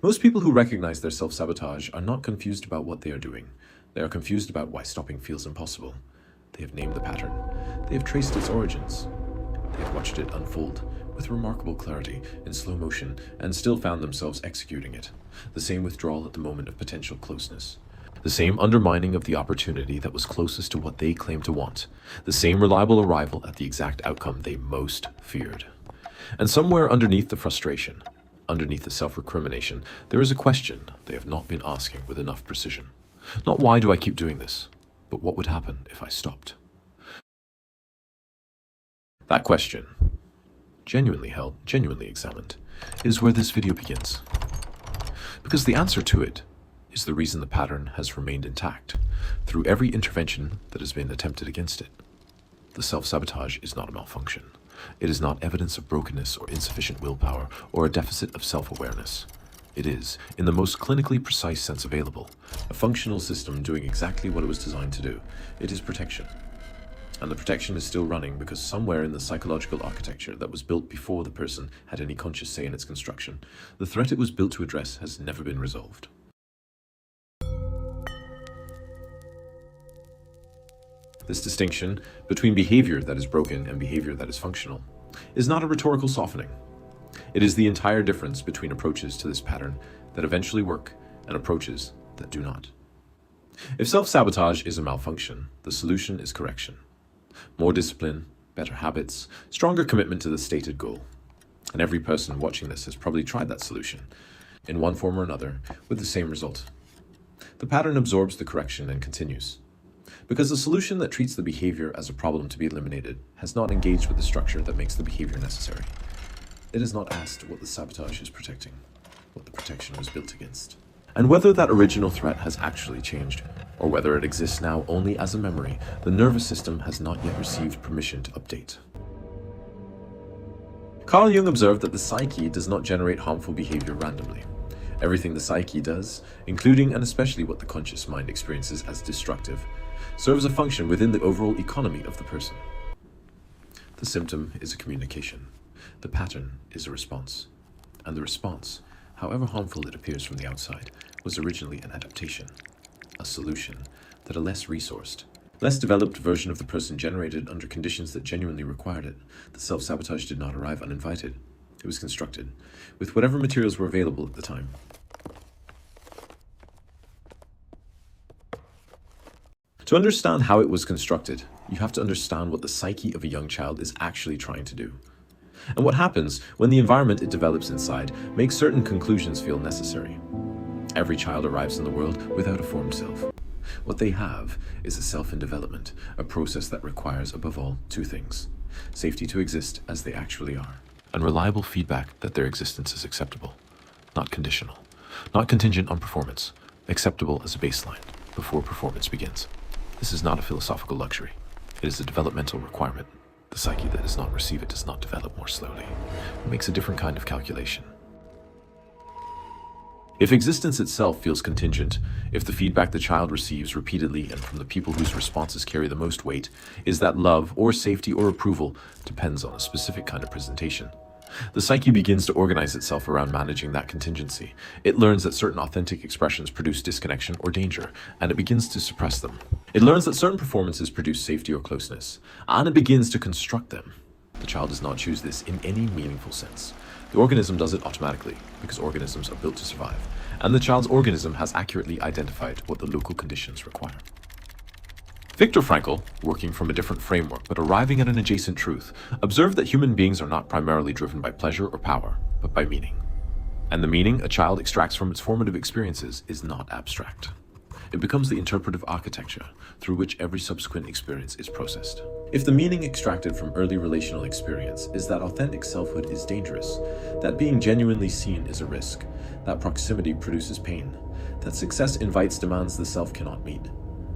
Most people who recognize their self-sabotage are not confused about what they are doing. They are confused about why stopping feels impossible. They have named the pattern. They have traced its origins. They have watched it unfold with remarkable clarity in slow motion and still found themselves executing it. The same withdrawal at the moment of potential closeness. The same undermining of the opportunity that was closest to what they claimed to want. The same reliable arrival at the exact outcome they most feared. And somewhere underneath the frustration, underneath the self-recrimination, there is a question they have not been asking with enough precision. Not why do I keep doing this, but what would happen if I stopped? That question, genuinely held, genuinely examined, is where this video begins. Because the answer to it is the reason the pattern has remained intact through every intervention that has been attempted against it. The self-sabotage is not a malfunction. It is not evidence of brokenness or insufficient willpower or a deficit of self-awareness. It is, in the most clinically precise sense available, a functional system doing exactly what it was designed to do. It is protection. And the protection is still running because somewhere in the psychological architecture that was built before the person had any conscious say in its construction, the threat it was built to address has never been resolved. This distinction between behavior that is broken and behavior that is functional is not a rhetorical softening. It is the entire difference between approaches to this pattern that eventually work and approaches that do not. If self-sabotage is a malfunction, the solution is correction. More discipline, better habits, stronger commitment to the stated goal. And every person watching this has probably tried that solution, in one form or another, with the same result. The pattern absorbs the correction and continues. Because the solution that treats the behavior as a problem to be eliminated has not engaged with the structure that makes the behavior necessary. It has not asked what the sabotage is protecting, what the protection was built against. And whether that original threat has actually changed, or whether it exists now only as a memory, the nervous system has not yet received permission to update. Carl Jung observed that the psyche does not generate harmful behavior randomly. Everything the psyche does, including and especially what the conscious mind experiences as destructive, serves a function within the overall economy of the person. The symptom is a communication. The pattern is a response. And the response, however harmful it appears from the outside, was originally an adaptation, a solution that a less resourced, less developed version of the person generated under conditions that genuinely required it. The self-sabotage did not arrive uninvited. It was constructed with whatever materials were available at the time. To understand how it was constructed, you have to understand what the psyche of a young child is actually trying to do. And what happens when the environment it develops inside makes certain conclusions feel necessary. Every child arrives in the world without a formed self. What they have is a self in development, a process that requires, above all, two things: safety to exist as they actually are, and reliable feedback that their existence is acceptable, not conditional, not contingent on performance, acceptable as a baseline before performance begins. This is not a philosophical luxury. It is a developmental requirement. The psyche that does not receive it does not develop more slowly. It makes a different kind of calculation. If existence itself feels contingent, if the feedback the child receives repeatedly and from the people whose responses carry the most weight is that love or safety or approval depends on a specific kind of presentation, the psyche begins to organize itself around managing that contingency. It learns that certain authentic expressions produce disconnection or danger, and it begins to suppress them. It learns that certain performances produce safety or closeness, and it begins to construct them. The child does not choose this in any meaningful sense. The organism does it automatically, because organisms are built to survive, and the child's organism has accurately identified what the local conditions require. Viktor Frankl, working from a different framework but arriving at an adjacent truth, observed that human beings are not primarily driven by pleasure or power, but by meaning. And the meaning a child extracts from its formative experiences is not abstract. It becomes the interpretive architecture through which every subsequent experience is processed. If the meaning extracted from early relational experience is that authentic selfhood is dangerous, that being genuinely seen is a risk, that proximity produces pain, that success invites demands the self cannot meet,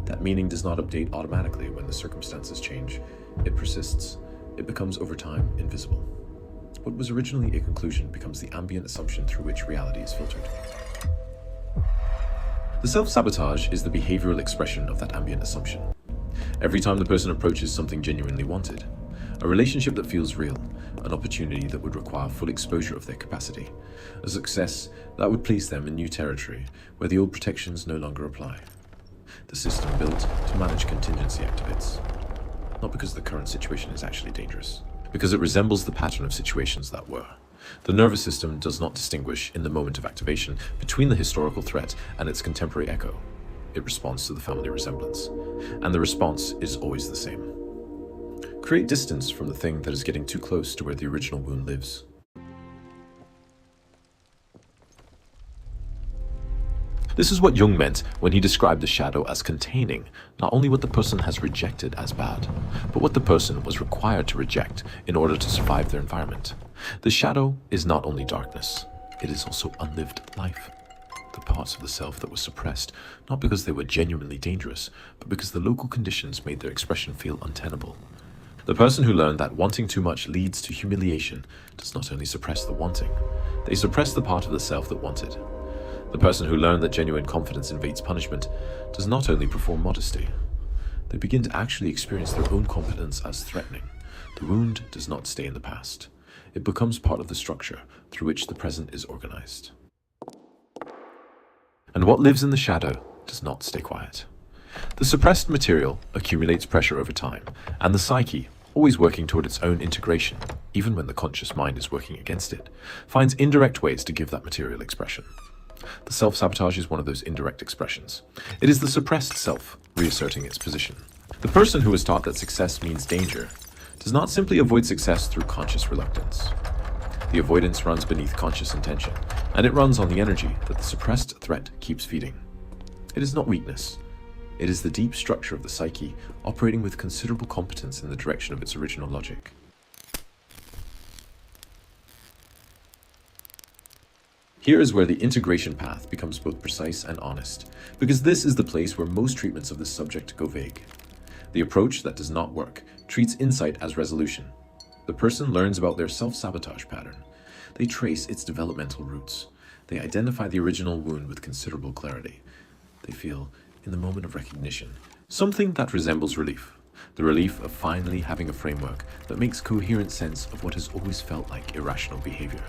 that meaning does not update automatically when the circumstances change. It persists. It becomes over time invisible. What was originally a conclusion becomes the ambient assumption through which reality is filtered. The self-sabotage is the behavioral expression of that ambient assumption. Every time the person approaches something genuinely wanted, a relationship that feels real, an opportunity that would require full exposure of their capacity, a success that would place them in new territory where the old protections no longer apply. The system built to manage contingency activates, not because the current situation is actually dangerous, because it resembles the pattern of situations that were. The nervous system does not distinguish in the moment of activation between the historical threat and its contemporary echo. It responds to the family resemblance, and the response is always the same. Create distance from the thing that is getting too close to where the original wound lives. This is what Jung meant when he described the shadow as containing not only what the person has rejected as bad, but what the person was required to reject in order to survive their environment. The shadow is not only darkness, it is also unlived life. The parts of the self that were suppressed, not because they were genuinely dangerous, but because the local conditions made their expression feel untenable. The person who learned that wanting too much leads to humiliation does not only suppress the wanting, they suppress the part of the self that wanted. The person who learned that genuine confidence invades punishment does not only perform modesty, they begin to actually experience their own competence as threatening. The wound does not stay in the past. It becomes part of the structure through which the present is organized. And what lives in the shadow does not stay quiet. The suppressed material accumulates pressure over time, and the psyche, always working toward its own integration, even when the conscious mind is working against it, finds indirect ways to give that material expression. The self-sabotage is one of those indirect expressions. It is the suppressed self reasserting its position. The person who is taught that success means danger does not simply avoid success through conscious reluctance. The avoidance runs beneath conscious intention, and it runs on the energy that the suppressed threat keeps feeding. It is not weakness. It is the deep structure of the psyche operating with considerable competence in the direction of its original logic. Here is where the integration path becomes both precise and honest, because this is the place where most treatments of this subject go vague. The approach that does not work treats insight as resolution. The person learns about their self-sabotage pattern. They trace its developmental roots. They identify the original wound with considerable clarity. They feel, in the moment of recognition, something that resembles relief. The relief of finally having a framework that makes coherent sense of what has always felt like irrational behavior.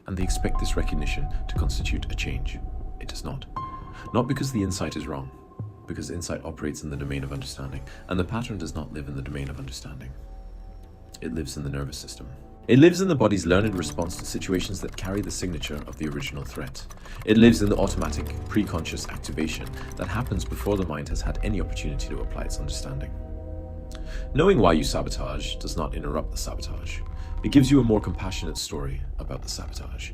And they expect this recognition to constitute a change. It does not. Not because the insight is wrong, because insight operates in the domain of understanding, and the pattern does not live in the domain of understanding. It lives in the nervous system. It lives in the body's learned response to situations that carry the signature of the original threat. It lives in the automatic, pre-conscious activation that happens before the mind has had any opportunity to apply its understanding. Knowing why you sabotage does not interrupt the sabotage. It gives you a more compassionate story about the sabotage,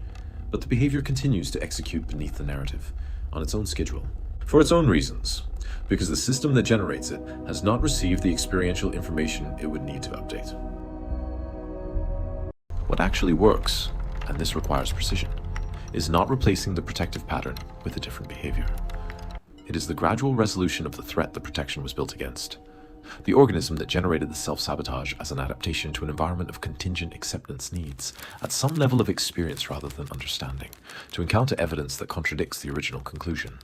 but the behavior continues to execute beneath the narrative, on its own schedule, for its own reasons, because the system that generates it has not received the experiential information it would need to update. What actually works, and this requires precision, is not replacing the protective pattern with a different behavior. It is the gradual resolution of the threat the protection was built against. The organism that generated the self-sabotage as an adaptation to an environment of contingent acceptance needs, at some level of experience rather than understanding, to encounter evidence that contradicts the original conclusion,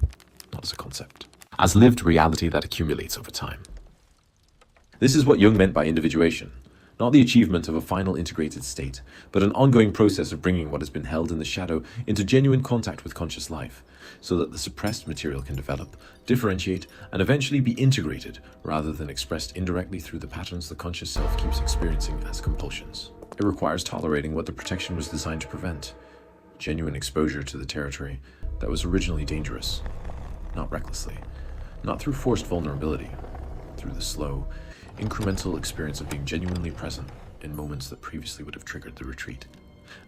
not as a concept, as lived reality that accumulates over time. This is what Jung meant by individuation, not the achievement of a final integrated state, but an ongoing process of bringing what has been held in the shadow into genuine contact with conscious life, so that the suppressed material can develop, differentiate, and eventually be integrated, rather than expressed indirectly through the patterns the conscious self keeps experiencing as compulsions. It requires tolerating what the protection was designed to prevent, genuine exposure to the territory that was originally dangerous, not recklessly, not through forced vulnerability, through the slow, incremental experience of being genuinely present in moments that previously would have triggered the retreat,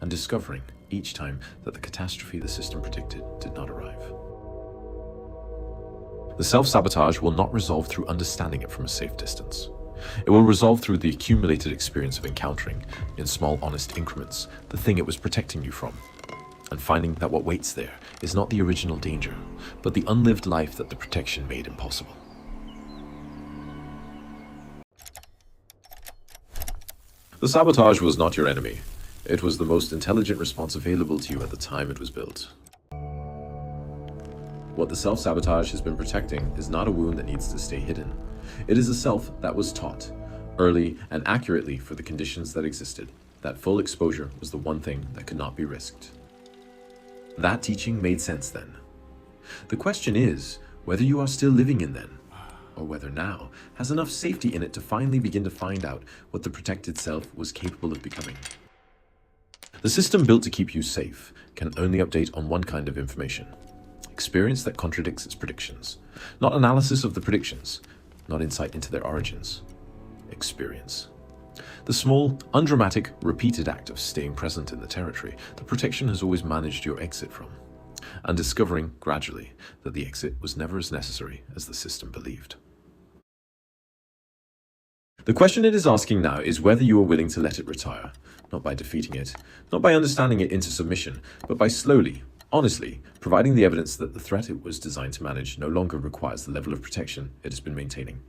and discovering each time that the catastrophe the system predicted did not arrive. The self-sabotage will not resolve through understanding it from a safe distance. It will resolve through the accumulated experience of encountering, in small honest increments, the thing it was protecting you from, and finding that what waits there is not the original danger, but the unlived life that the protection made impossible. The sabotage was not your enemy. It was the most intelligent response available to you at the time it was built. What the self-sabotage has been protecting is not a wound that needs to stay hidden. It is a self that was taught, early and accurately for the conditions that existed, that full exposure was the one thing that could not be risked. That teaching made sense then. The question is whether you are still living in then, or whether now has enough safety in it to finally begin to find out what the protected self was capable of becoming. The system built to keep you safe can only update on one kind of information: experience that contradicts its predictions. Not analysis of the predictions, not insight into their origins. Experience. The small, undramatic, repeated act of staying present in the territory the protection has always managed your exit from, and discovering, gradually, that the exit was never as necessary as the system believed. The question it is asking now is whether you are willing to let it retire, not by defeating it, not by understanding it into submission, but by slowly, honestly, providing the evidence that the threat it was designed to manage no longer requires the level of protection it has been maintaining.